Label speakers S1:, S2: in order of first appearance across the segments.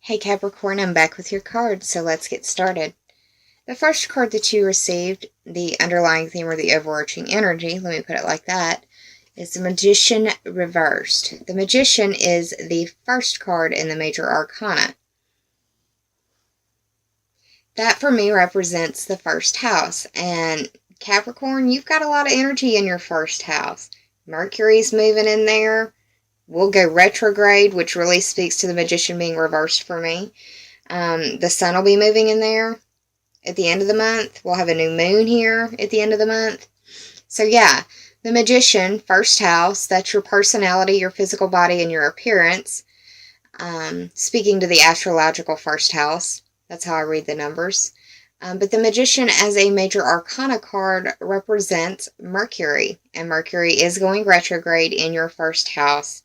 S1: Hey Capricorn, I'm back with your cards, so let's get started. The first card that you received, the underlying theme or the overarching energy, let me put it like that, is the Magician reversed. The Magician is the first card in the Major Arcana. That for me represents the first house, and Capricorn, you've got a lot of energy in your first house. Mercury's moving in there. We'll go retrograde, which really speaks to the Magician being reversed for me. The sun will be moving in there at the end of the month. We'll have a new moon here at the end of the month. So yeah, the Magician, first house, that's your personality, your physical body, and your appearance. Speaking to the astrological first house, that's how I read the numbers. But the Magician as a Major Arcana card represents Mercury, and Mercury is going retrograde in your first house.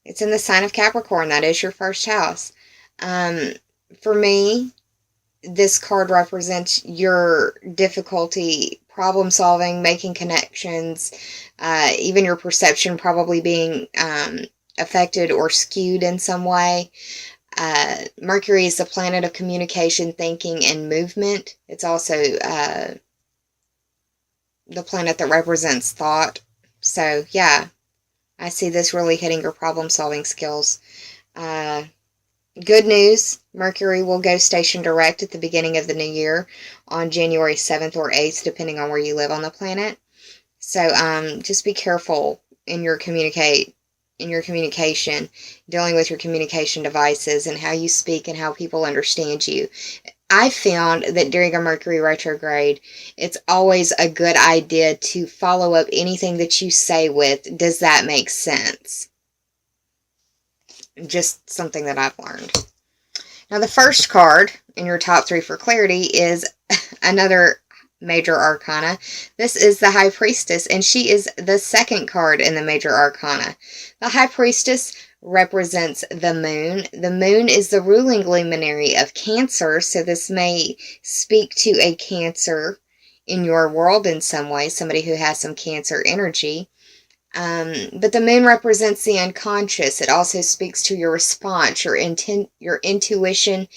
S1: It's in the sign of Capricorn. That is your first house. For me, this card represents your difficulty problem solving, making connections, even your perception probably being affected or skewed in some way. Mercury is the planet of communication, thinking, and movement. It's also the planet that represents thought. So, yeah, I see this really hitting your problem solving skills. Good news, Mercury will go station direct at the beginning of the new year on January 7th or 8th, depending on where you live on the planet. So just be careful in your communication, dealing with your communication devices and how you speak and how people understand you. I found that during a Mercury retrograde, it's always a good idea to follow up anything that you say with, does that make sense? Just something that I've learned. Now, the first card in your top three for clarity is another Major Arcana. This is the High Priestess, and she is the second card in the Major Arcana. The High Priestess represents the moon. The moon is the ruling luminary of Cancer, so this may speak to a Cancer in your world in some way, somebody who has some Cancer energy. But the moon represents the unconscious. It also speaks to your response, your intuition,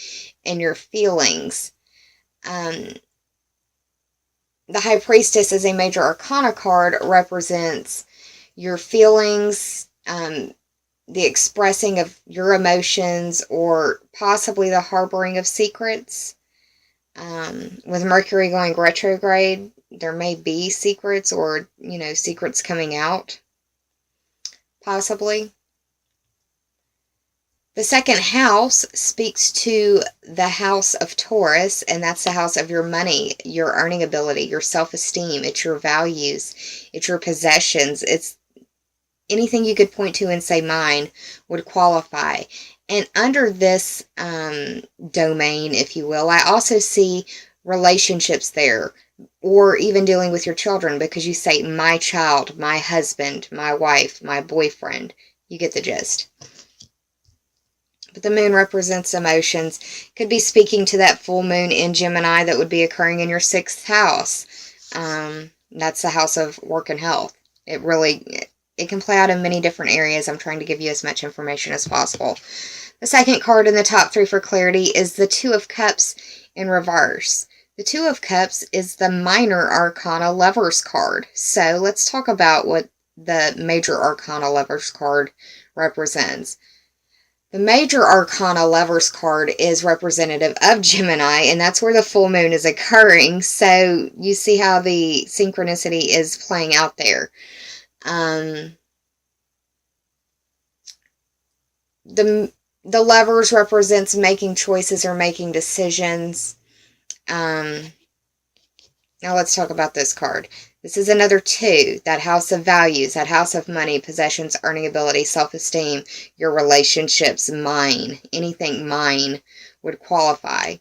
S1: and your feelings. The High Priestess as a Major Arcana card represents your feelings, the expressing of your emotions, or possibly the harboring of secrets. With Mercury going retrograde, there may be secrets or, secrets coming out. Possibly. The second house speaks to the house of Taurus, and that's the house of your money, your earning ability, your self-esteem. It's your values. It's your possessions. It's anything you could point to and say mine would qualify. And under this domain, if you will, I also see relationships there, or even dealing with your children, because you say my child, my husband, my wife, my boyfriend. You get the gist. But the moon represents emotions. Could be speaking to that full moon in Gemini that would be occurring in your sixth house. That's the house of work and health. It can play out in many different areas. I'm trying to give you as much information as possible. The second card in the top three for clarity is the Two of Cups in reverse. The Two of Cups is the Minor Arcana Lovers card. So let's talk about what the Major Arcana Lovers card represents. The Major Arcana Lovers card is representative of Gemini, and that's where the full moon is occurring. So you see how the synchronicity is playing out there. The Lovers represents making choices or making decisions. Now let's talk about this card. This is another two, that house of values, that house of money, possessions, earning ability, self-esteem, your relationships, mine. Anything mine would qualify.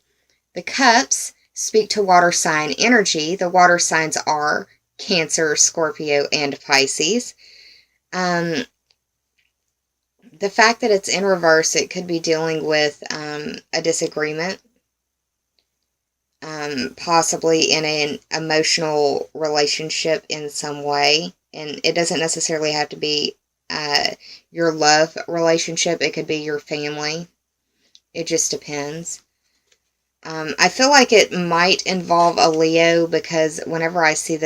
S1: The cups speak to water sign energy. The water signs are Cancer, Scorpio, and Pisces. The fact that it's in reverse, it could be dealing with a disagreement. Possibly in an emotional relationship in some way. And it doesn't necessarily have to be your love relationship. It could be your family. It just depends. I feel like it might involve a Leo because whenever I see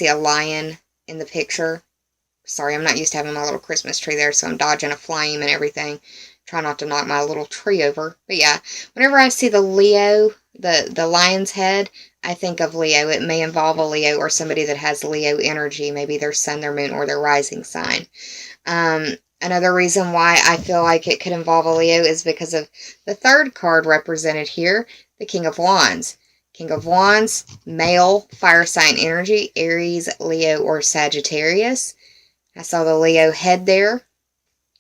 S1: a lion in the picture, sorry, I'm not used to having my little Christmas tree there, so I'm dodging a flame and everything. Try not to knock my little tree over. But yeah, whenever I see the Leo, the lion's head, I think of Leo. It may involve a Leo or somebody that has Leo energy, maybe their sun, their moon, or their rising sign. Another reason why I feel like it could involve a Leo is because of the third card represented here, the King of Wands. King of Wands, male, fire sign energy, Aries, Leo, or Sagittarius. I saw the Leo head there.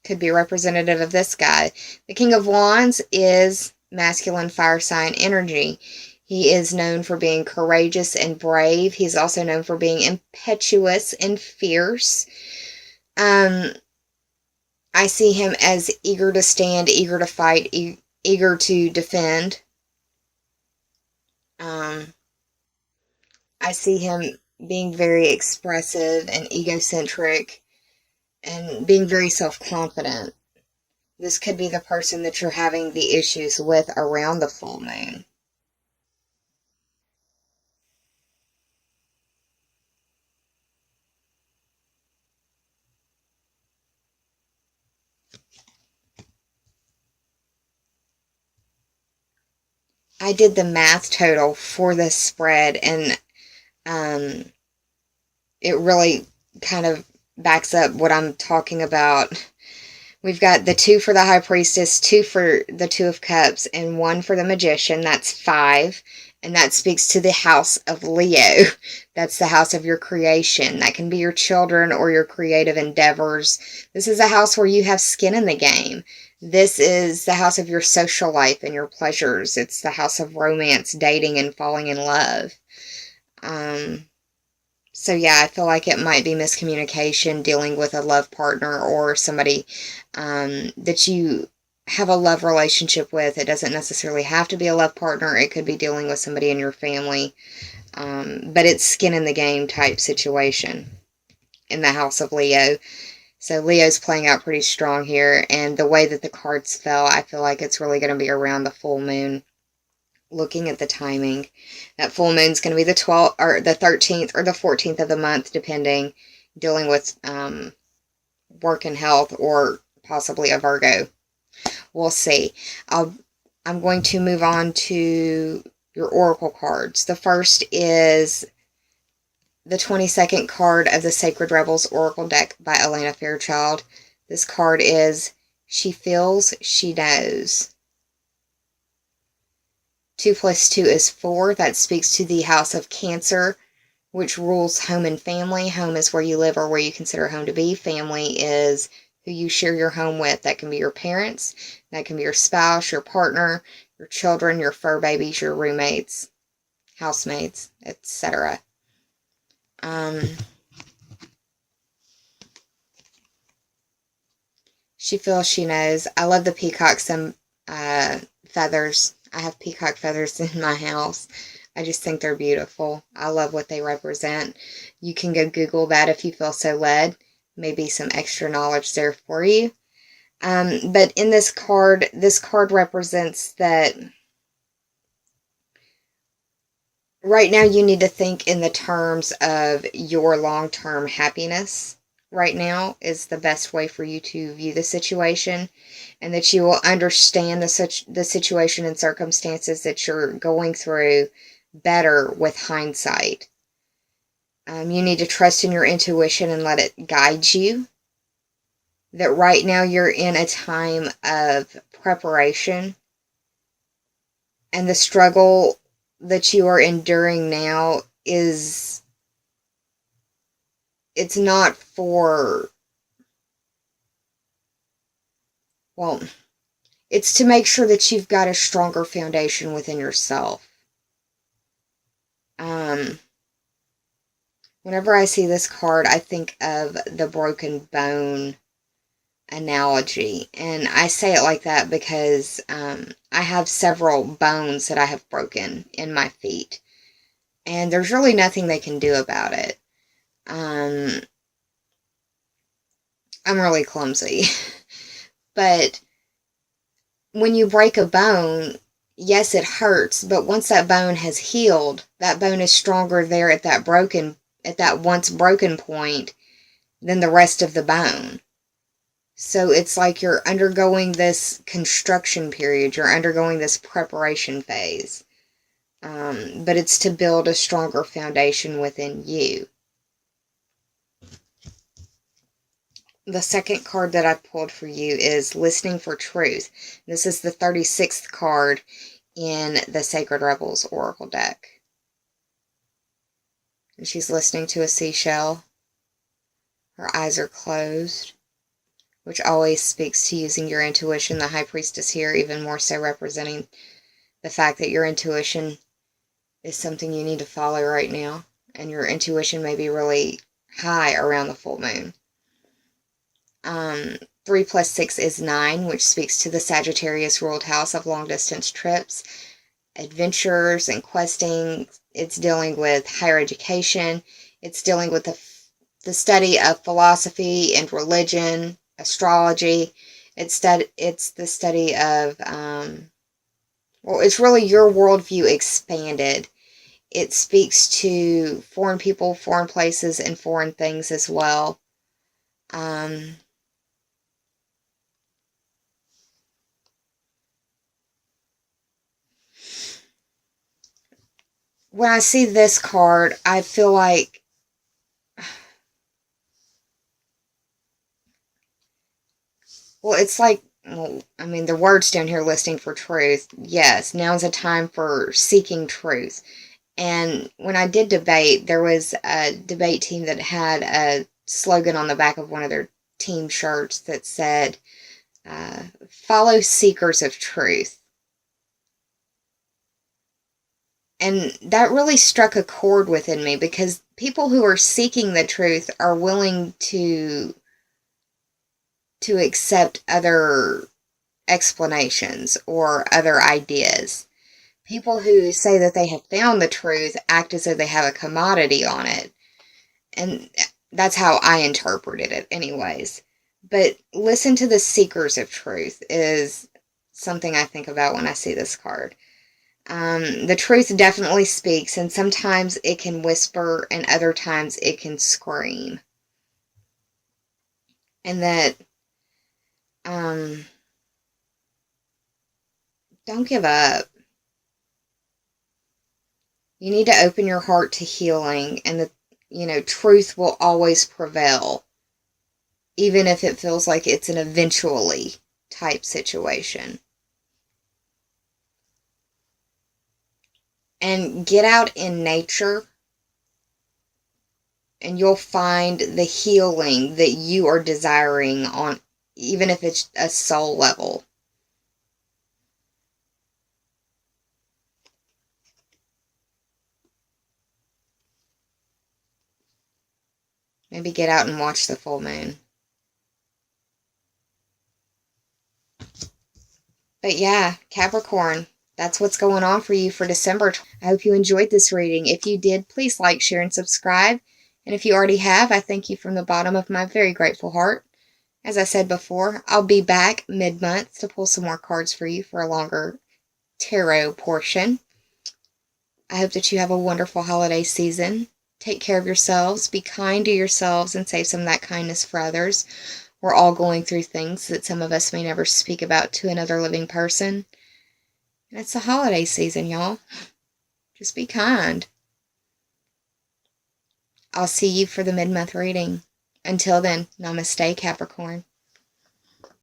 S1: Could be representative of this guy. The King of Wands is masculine fire sign energy. He is known for being courageous and brave. He's also known for being impetuous and fierce. I see him as eager to stand, eager to fight, eager to defend. I see him being very expressive and egocentric and being very self-confident. This could be the person that you're having the issues with around the full moon. I did the math total for this spread, and it really kind of backs up what I'm talking about. We've got the 2 for the High Priestess, 2 for the Two of Cups, and 1 for the Magician. That's 5. And that speaks to the house of Leo. That's the house of your creation. That can be your children or your creative endeavors. This is a house where you have skin in the game. This is the house of your social life and your pleasures. It's the house of romance, dating, and falling in love. So yeah, I feel like it might be miscommunication, dealing with a love partner or somebody that you have a love relationship with. It doesn't necessarily have to be a love partner. It could be dealing with somebody in your family. But it's skin in the game type situation in the house of Leo. So Leo's playing out pretty strong here. And the way that the cards fell, I feel like it's really going to be around the full moon. Looking at the timing, that full moon's going to be the 12th or the 13th or the 14th of the month, depending, dealing with work and health or possibly a Virgo. We'll see. I'm going to move on to your oracle cards. The first is the 22nd card of the Sacred Rebels Oracle deck by Elena Fairchild. This card is She Feels, She Knows. 2 plus 2 is 4. That speaks to the house of Cancer, which rules home and family. Home is where you live or where you consider home to be. Family is who you share your home with. That can be your parents. That can be your spouse, your partner, your children, your fur babies, your roommates, housemates, etc. She feels, she knows. I love the peacock feathers. I have peacock feathers in my house. I just think they're beautiful. I love what they represent. You can go Google that if you feel so led. Maybe some extra knowledge there for you. But in this card represents that right now you need to think in the terms of your long-term happiness. Right now is the best way for you to view the situation, and that you will understand the situation and circumstances that you're going through better with hindsight. You need to trust in your intuition and let it guide you. That right now you're in a time of preparation, and the struggle that you are enduring now it's not for, well, it's to make sure that you've got a stronger foundation within yourself. Whenever I see this card, I think of the broken bone analogy. And I say it like that because I have several bones that I have broken in my feet. And there's really nothing they can do about it. I'm really clumsy. But when you break a bone, yes, it hurts, but once that bone has healed, that bone is stronger there at that once broken point than the rest of the bone. So it's like you're undergoing this construction period, you're undergoing this preparation phase. But it's to build a stronger foundation within you. The second card that I pulled for you is Listening for Truth. This is the 36th card in the Sacred Rebels Oracle deck. And she's listening to a seashell. Her eyes are closed, which always speaks to using your intuition. The High Priestess here, even more so representing the fact that your intuition is something you need to follow right now. And your intuition may be really high around the full moon. 3 plus 6 is 9, which speaks to the Sagittarius ruled house of long distance trips, adventures, and questing. It's dealing with higher education. It's dealing with the study of philosophy and religion, astrology. It's the study of, it's really your worldview expanded. It speaks to foreign people, foreign places, and foreign things as well. When I see this card, I feel like it's like, the words down here listing for truth. Yes, now is a time for seeking truth. And when I did debate, there was a debate team that had a slogan on the back of one of their team shirts that said, follow seekers of truth. And that really struck a chord within me, because people who are seeking the truth are willing to accept other explanations or other ideas. People who say that they have found the truth act as though they have a commodity on it. And that's how I interpreted it anyways. But listen to the seekers of truth is something I think about when I see this card. The truth definitely speaks, and sometimes it can whisper, and other times it can scream. And that, don't give up. You need to open your heart to healing, and truth will always prevail, even if it feels like it's an eventually type situation. And get out in nature, and you'll find the healing that you are desiring, on even if it's a soul level. Maybe get out and watch the full moon. But yeah, Capricorn, that's what's going on for you for December. I hope you enjoyed this reading. If you did, please like, share, and subscribe. And if you already have, I thank you from the bottom of my very grateful heart. As I said before, I'll be back mid-month to pull some more cards for you for a longer tarot portion. I hope that you have a wonderful holiday season. Take care of yourselves, be kind to yourselves, and save some of that kindness for others. We're all going through things that some of us may never speak about to another living person. And it's the holiday season, y'all. Just be kind. I'll see you for the mid-month reading. Until then, namaste, Capricorn.